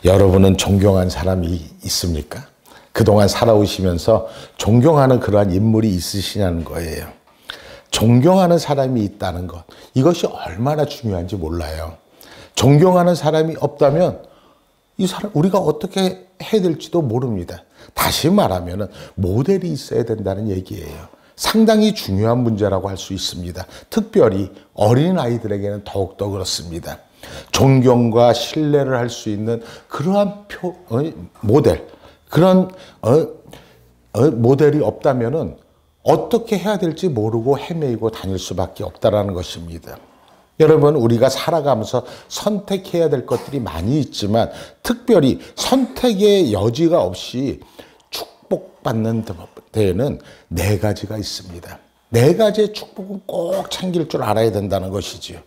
여러분은 존경한 사람이 있습니까? 그동안 살아오시면서 존경하는 그러한 인물이 있으시냐는 거예요. 존경하는 사람이 있다는 것, 이것이 얼마나 중요한지 몰라요. 존경하는 사람이 없다면 이 사람 우리가 어떻게 해야 될지도 모릅니다. 다시 말하면 모델이 있어야 된다는 얘기예요. 상당히 중요한 문제라고 할 수 있습니다. 특별히 어린아이들에게는 더욱더 그렇습니다. 존경과 신뢰를 할 수 있는 그러한 모델, 그런 모델이 없다면 어떻게 해야 될지 모르고 헤매이고 다닐 수밖에 없다는 것입니다. 여러분, 우리가 살아가면서 선택해야 될 것들이 많이 있지만 특별히 선택의 여지가 없이 축복받는 데에는 4가지가 있습니다. 4가지의 축복은 꼭 챙길 줄 알아야 된다는 것이지요.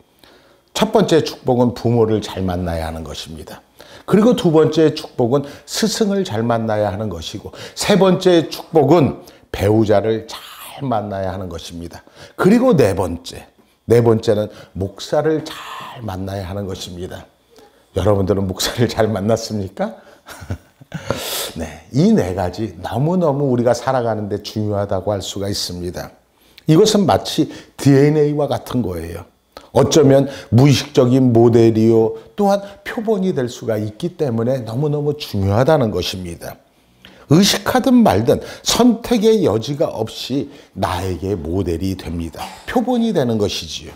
첫 번째 축복은 부모를 잘 만나야 하는 것입니다. 그리고 두 번째 축복은 스승을 잘 만나야 하는 것이고, 세 번째 축복은 배우자를 잘 만나야 하는 것입니다. 그리고 네 번째는 목사를 잘 만나야 하는 것입니다. 여러분들은 목사를 잘 만났습니까? 네, 이 4가지 너무너무 우리가 살아가는데 중요하다고 할 수가 있습니다. 이것은 마치 DNA와 같은 거예요. 어쩌면 무의식적인 모델이요, 또한 표본이 될 수가 있기 때문에 너무너무 중요하다는 것입니다. 의식하든 말든 선택의 여지가 없이 나에게 모델이 됩니다. 표본이 되는 것이지요.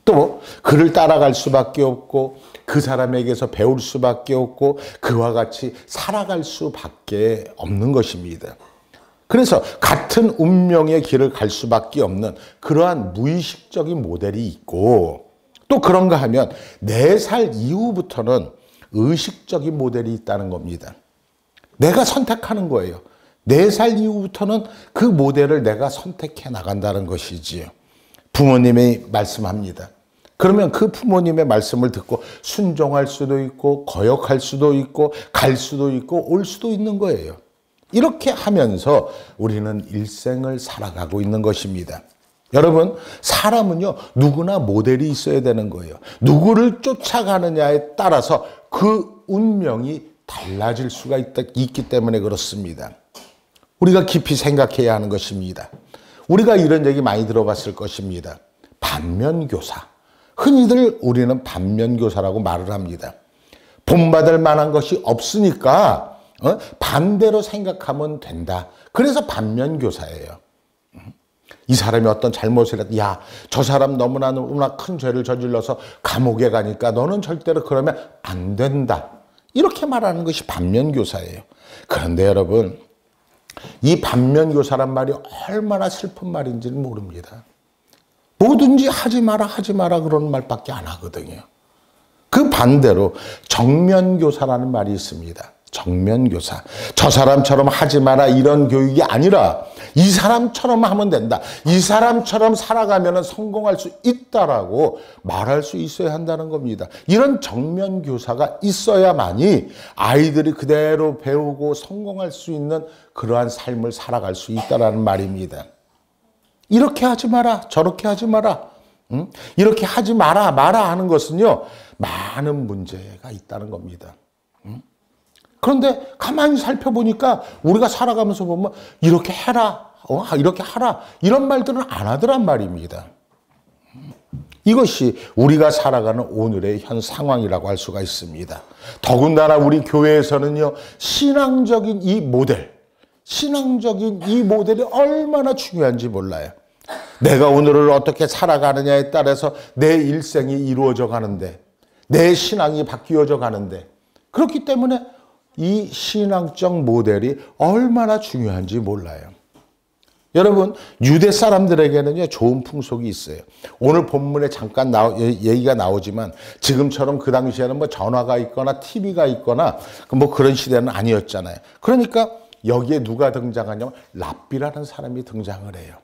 또 그를 따라갈 수밖에 없고 그 사람에게서 배울 수밖에 없고 그와 같이 살아갈 수밖에 없는 것입니다. 그래서 같은 운명의 길을 갈 수밖에 없는 그러한 무의식적인 모델이 있고, 또 그런가 하면 4살 이후부터는 의식적인 모델이 있다는 겁니다. 내가 선택하는 거예요. 4살 이후부터는 그 모델을 내가 선택해 나간다는 것이지요. 부모님이 말씀합니다. 그러면 그 부모님의 말씀을 듣고 순종할 수도 있고 거역할 수도 있고 갈 수도 있고 올 수도 있는 거예요. 이렇게 하면서 우리는 일생을 살아가고 있는 것입니다. 여러분, 사람은요, 누구나 모델이 있어야 되는 거예요. 누구를 쫓아가느냐에 따라서 그 운명이 달라질 수가 있기 때문에 그렇습니다. 우리가 깊이 생각해야 하는 것입니다. 우리가 이런 얘기 많이 들어봤을 것입니다. 반면교사. 흔히들 우리는 반면교사라고 말을 합니다. 본받을 만한 것이 없으니까 반대로 생각하면 된다. 그래서 반면교사예요. 이 사람이 어떤 잘못을 했다. 야, 저 사람 너무나 큰 죄를 저질러서 감옥에 가니까 너는 절대로 그러면 안 된다. 이렇게 말하는 것이 반면교사예요. 그런데 여러분, 이 반면교사란 말이 얼마나 슬픈 말인지는 모릅니다. 뭐든지 하지 마라 그런 말밖에 안 하거든요. 그 반대로 정면교사라는 말이 있습니다. 정면교사. 저 사람처럼 하지 마라 이런 교육이 아니라 이 사람처럼 하면 된다. 이 사람처럼 살아가면 성공할 수 있다라고 말할 수 있어야 한다는 겁니다. 이런 정면교사가 있어야만이 아이들이 그대로 배우고 성공할 수 있는 그러한 삶을 살아갈 수 있다는 말입니다. 이렇게 하지 마라, 저렇게 하지 마라, 이렇게 하지 마라 하는 것은요, 많은 문제가 있다는 겁니다. 그런데 가만히 살펴보니까 우리가 살아가면서 보면 이렇게 해라, 이렇게 하라 이런 말들은 안 하더란 말입니다. 이것이 우리가 살아가는 오늘의 현 상황이라고 할 수가 있습니다. 더군다나 우리 교회에서는요, 신앙적인 이 모델이 얼마나 중요한지 몰라요. 내가 오늘을 어떻게 살아가느냐에 따라서 내 일생이 이루어져 가는데, 내 신앙이 바뀌어져 가는데, 그렇기 때문에 이 신앙적 모델이 얼마나 중요한지 몰라요. 여러분, 유대 사람들에게는요, 좋은 풍속이 있어요. 오늘 본문에 잠깐 얘기가 나오지만 지금처럼 그 당시에는 뭐 전화가 있거나 TV가 있거나 뭐 그런 시대는 아니었잖아요. 그러니까 여기에 누가 등장하냐면 랍비라는 사람이 등장을 해요.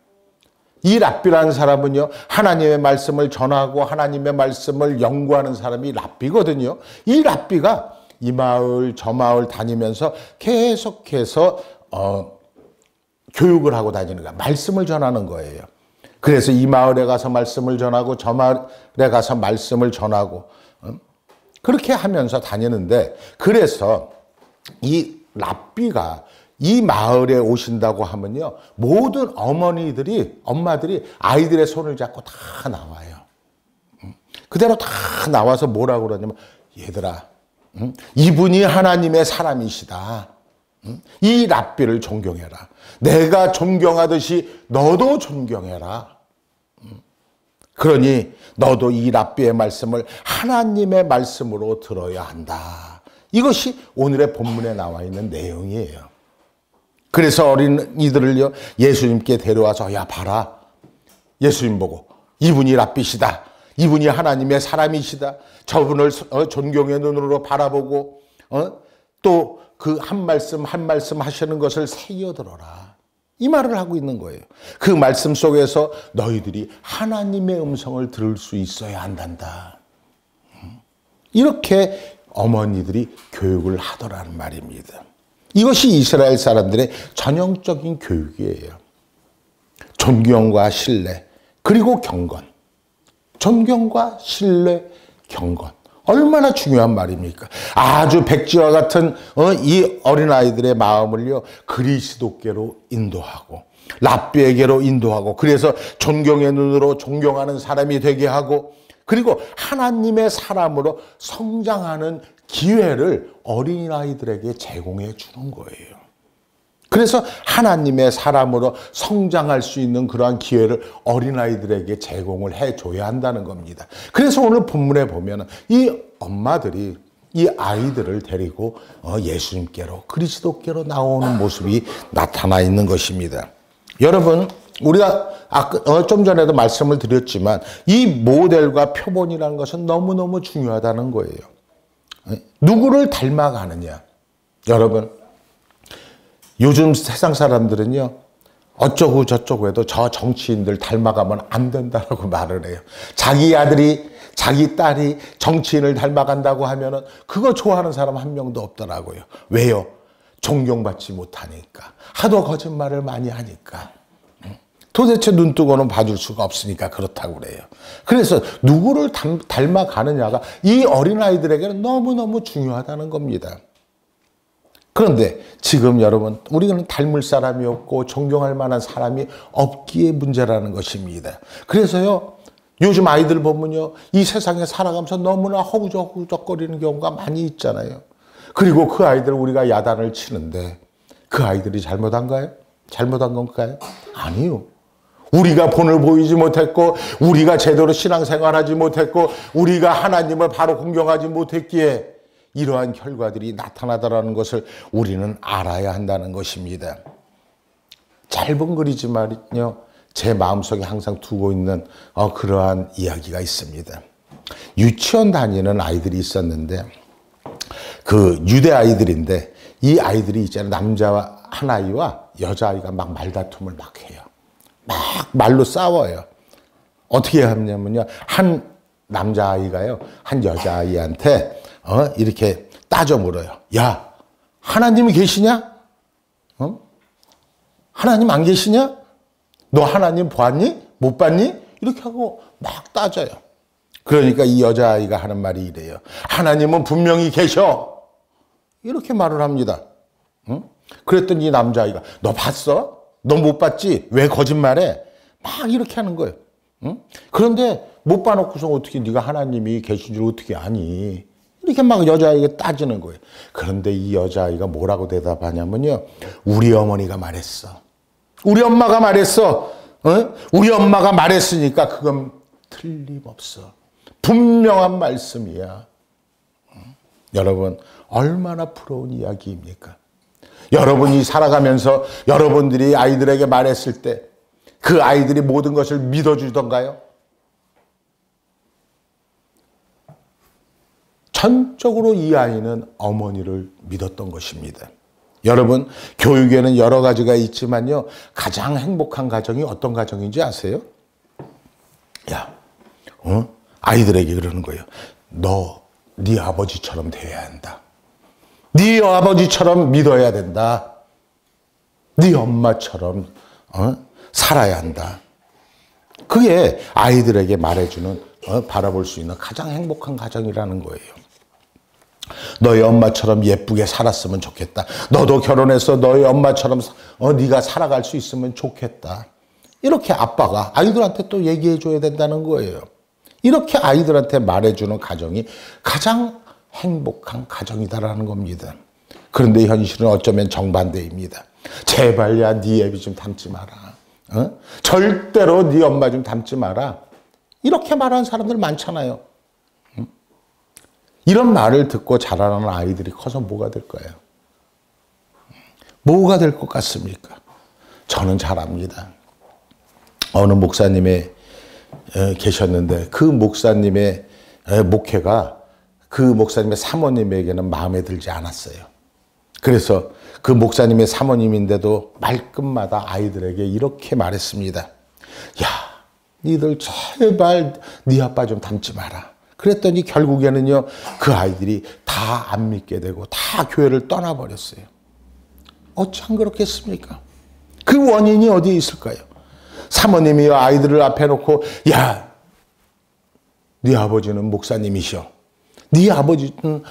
이 랍비라는 사람은요, 하나님의 말씀을 전하고 하나님의 말씀을 연구하는 사람이 랍비거든요. 이 랍비가 이 마을 저 마을 다니면서 계속해서 교육을 하고 다니는 거야. 말씀을 전하는 거예요. 그래서 이 마을에 가서 말씀을 전하고 저 마을에 가서 말씀을 전하고 그렇게 하면서 다니는데, 그래서 이 랍비가 이 마을에 오신다고 하면요, 모든 엄마들이 아이들의 손을 잡고 다 나와요. 그대로 다 나와서 뭐라고 그러냐면, 얘들아, 이분이 하나님의 사람이시다. 이 랍비를 존경해라. 내가 존경하듯이 너도 존경해라. 그러니 너도 이 랍비의 말씀을 하나님의 말씀으로 들어야 한다. 이것이 오늘의 본문에 나와 있는 내용이에요. 그래서 어린이들을요, 예수님께 데려와서, 야 봐라, 예수님 보고 이분이 랍비시다, 이분이 하나님의 사람이시다, 저분을 존경의 눈으로 바라보고 또 그 한 말씀 한 말씀 하시는 것을 새겨들어라, 이 말을 하고 있는 거예요. 그 말씀 속에서 너희들이 하나님의 음성을 들을 수 있어야 한단다. 이렇게 어머니들이 교육을 하더라는 말입니다. 이것이 이스라엘 사람들의 전형적인 교육이에요. 존경과 신뢰, 그리고 경건. 존경과 신뢰, 경건. 얼마나 중요한 말입니까? 아주 백지와 같은 이 어린아이들의 마음을요, 그리스도께로 인도하고 랍비에게로 인도하고, 그래서 존경의 눈으로 존경하는 사람이 되게 하고, 그리고 하나님의 사람으로 성장하는 기회를 어린아이들에게 제공해 주는 거예요. 그래서 하나님의 사람으로 성장할 수 있는 그러한 기회를 어린아이들에게 제공을 해줘야 한다는 겁니다. 그래서 오늘 본문에 보면 이 엄마들이 이 아이들을 데리고 예수님께로, 그리스도께로 나오는 모습이 나타나 있는 것입니다. 여러분, 우리가 좀 전에도 말씀을 드렸지만 이 모델과 표본이라는 것은 너무너무 중요하다는 거예요. 누구를 닮아가느냐. 여러분, 요즘 세상 사람들은요, 어쩌고 저쩌고 해도 저 정치인들 닮아가면 안 된다라고 말을 해요. 자기 아들이, 자기 딸이 정치인을 닮아간다고 하면은 그거 좋아하는 사람 한 명도 없더라고요. 왜요? 존경받지 못하니까. 하도 거짓말을 많이 하니까. 도대체 눈 뜨고는 봐줄 수가 없으니까 그렇다고 그래요. 그래서 누구를 닮아가느냐가 이 어린아이들에게는 너무너무 중요하다는 겁니다. 그런데 지금 여러분, 우리는 닮을 사람이 없고 존경할 만한 사람이 없기에 문제라는 것입니다. 그래서요, 요즘 아이들 보면요, 이 세상에 살아가면서 너무나 허우적거리는 경우가 많이 있잖아요. 그리고 그 아이들 우리가 야단을 치는데 그 아이들이 잘못한가요? 잘못한 건가요? 아니요. 우리가 본을 보이지 못했고, 우리가 제대로 신앙생활하지 못했고, 우리가 하나님을 바로 공경하지 못했기에 이러한 결과들이 나타나더라는 것을 우리는 알아야 한다는 것입니다. 짧은 글이지만요, 제 마음속에 항상 두고 있는 그러한 이야기가 있습니다. 유치원 다니는 아이들이 있었는데, 그 유대 아이들인데, 이 아이들이 있잖아요, 남자 한 아이와 여자 아이가 막 말다툼을 막 해요. 막 말로 싸워요. 어떻게 하냐면요, 한 남자 아이가요, 한 여자 아이한테 이렇게 따져 물어요. 야, 하나님이 계시냐? 하나님 안 계시냐? 너 하나님 봤니? 못 봤니? 이렇게 하고 막 따져요. 그러니까 이 여자아이가 하는 말이 이래요. 하나님은 분명히 계셔. 이렇게 말을 합니다. 그랬더니 이 남자아이가, 너 봤어? 너 못 봤지? 왜 거짓말해? 막 이렇게 하는 거예요. 그런데 못 봐놓고서 어떻게 네가 하나님이 계신 줄 어떻게 아니? 이렇게 막 여자아이가 따지는 거예요. 그런데 이 여자아이가 뭐라고 대답하냐면요, 우리 어머니가 말했어. 우리 엄마가 말했어. 우리 엄마가 말했으니까 그건 틀림없어. 분명한 말씀이야. 여러분, 얼마나 부러운 이야기입니까? 여러분이 살아가면서 여러분들이 아이들에게 말했을 때 그 아이들이 모든 것을 믿어주던가요? 전적으로 이 아이는 어머니를 믿었던 것입니다. 여러분, 교육에는 여러 가지가 있지만요, 가장 행복한 가정이 어떤 가정인지 아세요? 야, 아이들에게 그러는 거예요. 너, 네 아버지처럼 돼야 한다. 네 아버지처럼 믿어야 된다. 네 엄마처럼 살아야 한다. 그게 아이들에게 말해주는, 바라볼 수 있는 가장 행복한 가정이라는 거예요. 너희 엄마처럼 예쁘게 살았으면 좋겠다. 너도 결혼해서 너희 엄마처럼 네가 살아갈 수 있으면 좋겠다. 이렇게 아빠가 아이들한테 또 얘기해 줘야 된다는 거예요. 이렇게 아이들한테 말해주는 가정이 가장 행복한 가정이다라는 겁니다. 그런데 현실은 어쩌면 정반대입니다. 제발 야, 네 애비 좀 닮지 마라. 절대로 네 엄마 좀 닮지 마라. 이렇게 말하는 사람들 많잖아요. 이런 말을 듣고 자라나는 아이들이 커서 뭐가 될 거예요? 뭐가 될 것 같습니까? 저는 잘 압니다. 어느 목사님이 계셨는데 그 목사님의 목회가 그 목사님의 사모님에게는 마음에 들지 않았어요. 그래서 그 목사님의 사모님인데도 말끝마다 아이들에게 이렇게 말했습니다. 야, 니들 제발 네 아빠 좀 닮지 마라. 그랬더니 결국에는요, 그 아이들이 다 안 믿게 되고 다 교회를 떠나버렸어요. 어쩜 그렇겠습니까? 그 원인이 어디에 있을까요? 사모님이 아이들을 앞에 놓고, 야, 네 아버지는 목사님이셔. 네 아버지는,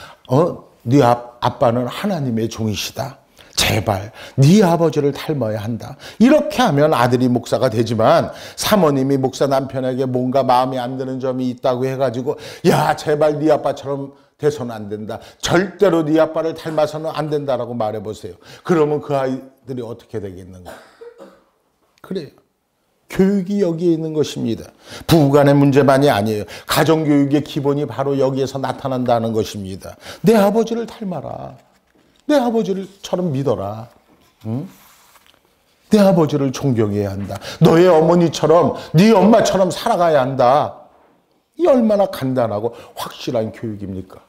네 아빠는 하나님의 종이시다. 제발 네 아버지를 닮아야 한다. 이렇게 하면 아들이 목사가 되지만 사모님이 목사 남편에게 뭔가 마음에 안 드는 점이 있다고 해가지고 야, 제발 네 아빠처럼 돼서는 안 된다. 절대로 네 아빠를 닮아서는 안 된다라고 말해보세요. 그러면 그 아이들이 어떻게 되겠는가? 그래요. 교육이 여기에 있는 것입니다. 부부간의 문제만이 아니에요. 가정교육의 기본이 바로 여기에서 나타난다는 것입니다. 내 아버지를 닮아라. 내 아버지를처럼 믿어라. 응? 내 아버지를 존경해야 한다. 너의 어머니처럼 네 엄마처럼 살아가야 한다. 이 얼마나 간단하고 확실한 교육입니까?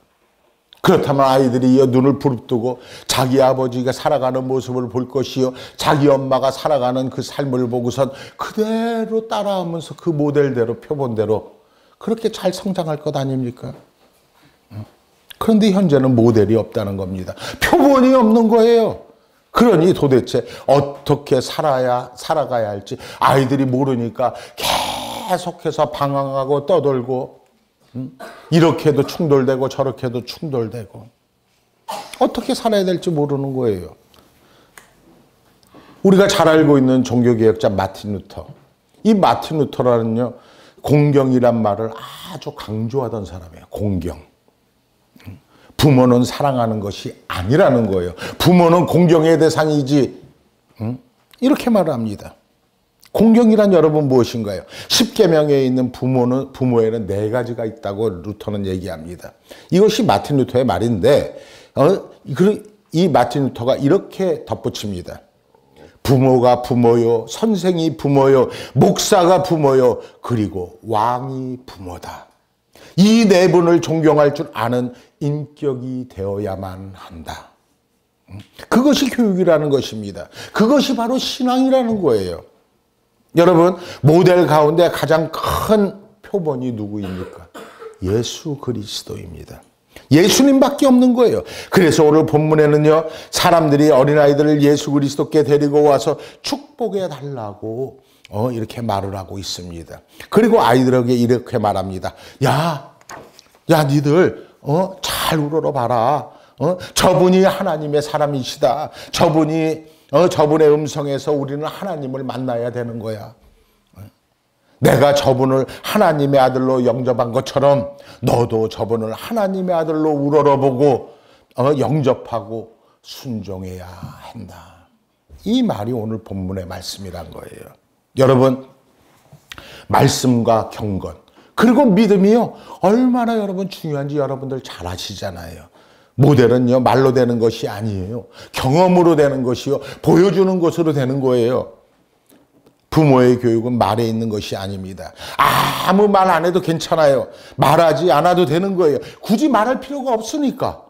그렇다면 아이들이 눈을 부릅뜨고 자기 아버지가 살아가는 모습을 볼 것이요, 자기 엄마가 살아가는 그 삶을 보고선 그대로 따라하면서 그 모델대로 표본대로 그렇게 잘 성장할 것 아닙니까? 그런데 현재는 모델이 없다는 겁니다. 표본이 없는 거예요. 그러니 도대체 어떻게 살아가야 할지 아이들이 모르니까 계속해서 방황하고 떠돌고, 이렇게도 충돌되고 저렇게도 충돌되고 어떻게 살아야 될지 모르는 거예요. 우리가 잘 알고 있는 종교개혁자 마틴 루터. 이 마틴 루터라는요, 공경이란 말을 아주 강조하던 사람이에요. 공경. 부모는 사랑하는 것이 아니라는 거예요. 부모는 공경의 대상이지. 이렇게 말을 합니다. 공경이란 여러분 무엇인가요? 십계명에 있는 부모에는 4가지가 있다고 루터는 얘기합니다. 이것이 마틴 루터의 말인데 이 마틴 루터가 이렇게 덧붙입니다. 부모가 부모요, 선생이 부모요, 목사가 부모요, 그리고 왕이 부모다. 이 4분을 존경할 줄 아는 인격이 되어야만 한다. 그것이 교육이라는 것입니다. 그것이 바로 신앙이라는 거예요. 여러분, 모델 가운데 가장 큰 표본이 누구입니까? 예수 그리스도입니다. 예수님밖에 없는 거예요. 그래서 오늘 본문에는요, 사람들이 어린아이들을 예수 그리스도께 데리고 와서 축복해 달라고 이렇게 말을 하고 있습니다. 그리고 아이들에게 이렇게 말합니다. 야, 니들 잘 우러러봐라. 저분이 하나님의 사람이시다. 저분의 음성에서 우리는 하나님을 만나야 되는 거야. 내가 저분을 하나님의 아들로 영접한 것처럼 너도 저분을 하나님의 아들로 우러러보고 영접하고 순종해야 한다. 이 말이 오늘 본문의 말씀이란 거예요. 여러분, 말씀과 경건 그리고 믿음이요, 얼마나 여러분 중요한지 여러분들 잘 아시잖아요. 모델은요, 말로 되는 것이 아니에요. 경험으로 되는 것이요, 보여주는 것으로 되는 거예요. 부모의 교육은 말에 있는 것이 아닙니다. 아무 말 안 해도 괜찮아요. 말하지 않아도 되는 거예요. 굳이 말할 필요가 없으니까.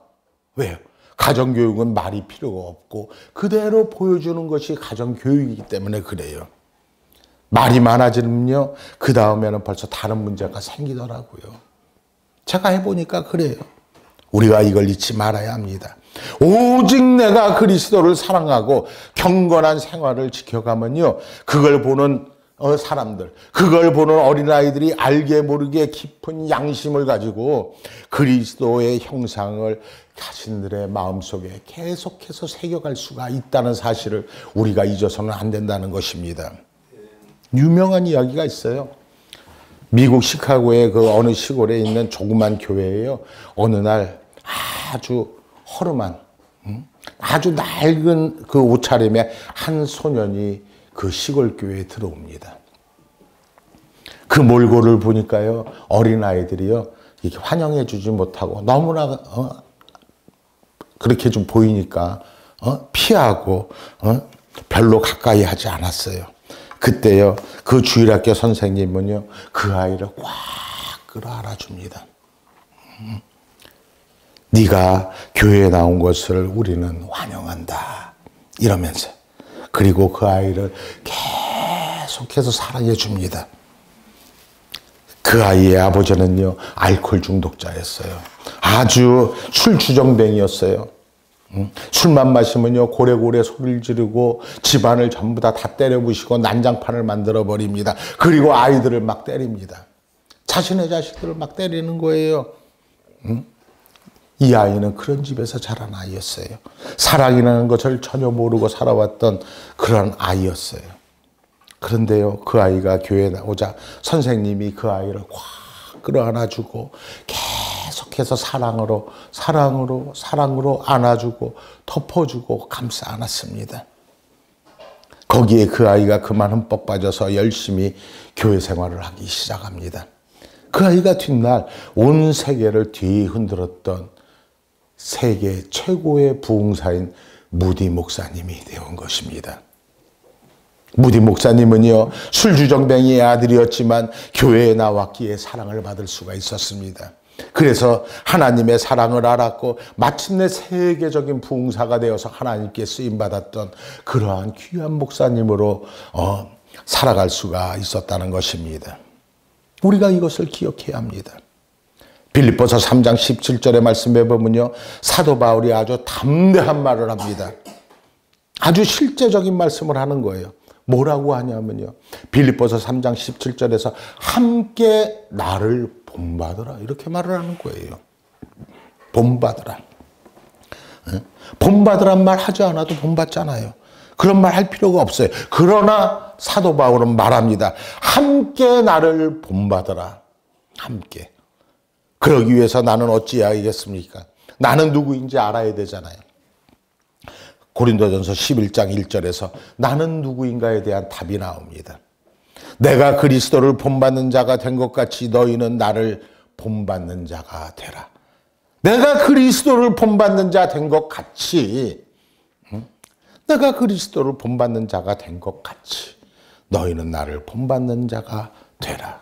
왜요? 가정교육은 말이 필요가 없고 그대로 보여주는 것이 가정교육이기 때문에 그래요. 말이 많아지면요, 그 다음에는 벌써 다른 문제가 생기더라고요. 제가 해보니까 그래요. 우리가 이걸 잊지 말아야 합니다. 오직 내가 그리스도를 사랑하고 경건한 생활을 지켜가면요, 그걸 보는 사람들, 그걸 보는 어린아이들이 알게 모르게 깊은 양심을 가지고 그리스도의 형상을 자신들의 마음속에 계속해서 새겨갈 수가 있다는 사실을 우리가 잊어서는 안 된다는 것입니다. 유명한 이야기가 있어요. 미국 시카고의 그 어느 시골에 있는 조그만 교회예요. 어느 날 아주 허름한, 아주 낡은 그 옷차림에 한 소년이 그 시골 교회에 들어옵니다. 그 몰골을 보니까요, 어린아이들이요, 이렇게 환영해 주지 못하고 너무나, 그렇게 좀 보이니까, 피하고, 별로 가까이 하지 않았어요. 그때요, 그 주일학교 선생님은요, 그 아이를 꽉 끌어 안아줍니다. 네가 교회에 나온 것을 우리는 환영한다. 이러면서. 그리고 그 아이를 계속해서 사랑해 줍니다. 그 아이의 아버지는요, 알코올 중독자였어요. 아주 술주정뱅이였어요. 술만 마시면요, 고래고래 소리를 지르고 집안을 전부 다 때려 부시고 난장판을 만들어 버립니다. 그리고 아이들을 막 때립니다. 자신의 자식들을 막 때리는 거예요. 이 아이는 그런 집에서 자란 아이였어요. 사랑이라는 것을 전혀 모르고 살아왔던 그런 아이였어요. 그런데요, 그 아이가 교회에 나오자 선생님이 그 아이를 확 끌어안아주고 계속해서 사랑으로 안아주고 덮어주고 감싸 안았습니다. 거기에 그 아이가 그만 흠뻑 빠져서 열심히 교회 생활을 하기 시작합니다. 그 아이가 뒷날 온 세계를 뒤흔들었던 세계 최고의 부흥사인 무디 목사님이 되어온 것입니다. 무디 목사님은요, 술주정뱅이의 아들이었지만 교회에 나왔기에 사랑을 받을 수가 있었습니다. 그래서 하나님의 사랑을 알았고 마침내 세계적인 부흥사가 되어서 하나님께 쓰임받았던 그러한 귀한 목사님으로 살아갈 수가 있었다는 것입니다. 우리가 이것을 기억해야 합니다. 빌립보서 3장 17절의 말씀에 보면요, 사도 바울이 아주 담대한 말을 합니다. 아주 실제적인 말씀을 하는 거예요. 뭐라고 하냐면요, 빌립보서 3장 17절에서 함께 나를 본받으라, 이렇게 말을 하는 거예요. 본받으라. 본받으란 말 하지 않아도 본받잖아요. 그런 말 할 필요가 없어요. 그러나 사도 바울은 말합니다. 함께 나를 본받으라. 함께. 그러기 위해서 나는 어찌해야겠습니까? 나는 누구인지 알아야 되잖아요. 고린도전서 11장 1절에서 나는 누구인가에 대한 답이 나옵니다. 내가 그리스도를 본받는 자가 된 것 같이 너희는 나를 본받는 자가 되라. 내가 그리스도를 본받는 자 된 것 같이, 내가 그리스도를 본받는 자가 된 것 같이 너희는 나를 본받는 자가 되라.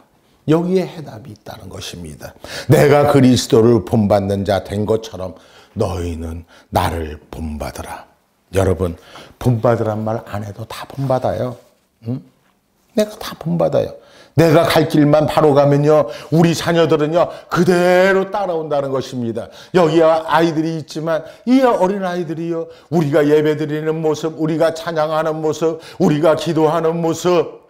여기에 해답이 있다는 것입니다. 내가 그리스도를 본받는 자 된 것처럼 너희는 나를 본받으라. 여러분, 본받으란 말 안 해도 다 본받아요. 내가 다 본받아요. 내가 갈 길만 바로 가면요, 우리 자녀들은요, 그대로 따라온다는 것입니다. 여기 아이들이 있지만 이 어린아이들이요, 우리가 예배드리는 모습, 우리가 찬양하는 모습, 우리가 기도하는 모습,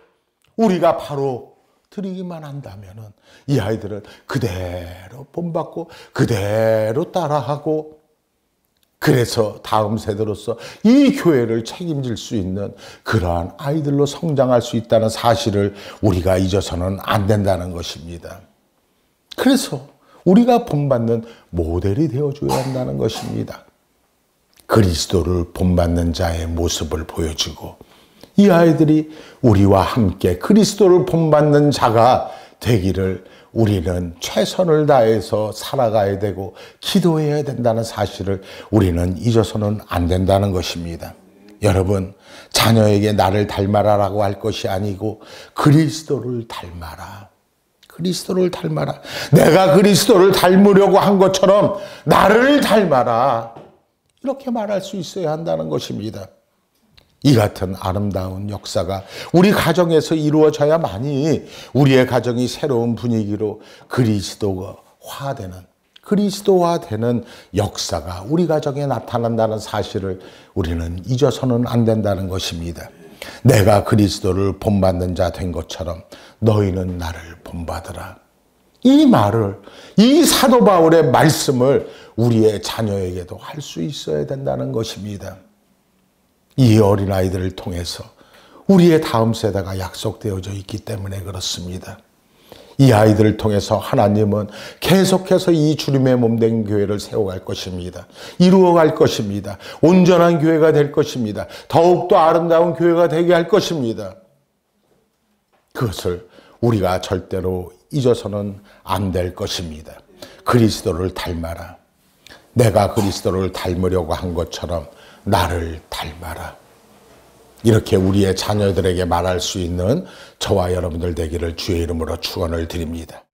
우리가 바로 드리기만 한다면은 이 아이들은 그대로 본받고 그대로 따라하고, 그래서 다음 세대로서 이 교회를 책임질 수 있는 그러한 아이들로 성장할 수 있다는 사실을 우리가 잊어서는 안 된다는 것입니다. 그래서 우리가 본받는 모델이 되어줘야 한다는 것입니다. 그리스도를 본받는 자의 모습을 보여주고, 이 아이들이 우리와 함께 그리스도를 본받는 자가 되기를 우리는 최선을 다해서 살아가야 되고 기도해야 된다는 사실을 우리는 잊어서는 안 된다는 것입니다. 여러분, 자녀에게 나를 닮아라라고 할 것이 아니고 그리스도를 닮아라. 그리스도를 닮아라. 내가 그리스도를 닮으려고 한 것처럼 나를 닮아라. 이렇게 말할 수 있어야 한다는 것입니다. 이 같은 아름다운 역사가 우리 가정에서 이루어져야만이 우리의 가정이 새로운 분위기로 그리스도화되는 역사가 우리 가정에 나타난다는 사실을 우리는 잊어서는 안 된다는 것입니다. 내가 그리스도를 본받는 자 된 것처럼 너희는 나를 본받으라. 이 말을, 이 사도 바울의 말씀을 우리의 자녀에게도 할 수 있어야 된다는 것입니다. 이 어린아이들을 통해서 우리의 다음 세대가 약속되어져 있기 때문에 그렇습니다. 이 아이들을 통해서 하나님은 계속해서 이 주님의 몸된 교회를 세워갈 것입니다. 이루어갈 것입니다. 온전한 교회가 될 것입니다. 더욱더 아름다운 교회가 되게 할 것입니다. 그것을 우리가 절대로 잊어서는 안 될 것입니다. 그리스도를 닮아라. 내가 그리스도를 닮으려고 한 것처럼 나를 닮아라. 이렇게 우리의 자녀들에게 말할 수 있는 저와 여러분들 되기를 주의 이름으로 축원을 드립니다.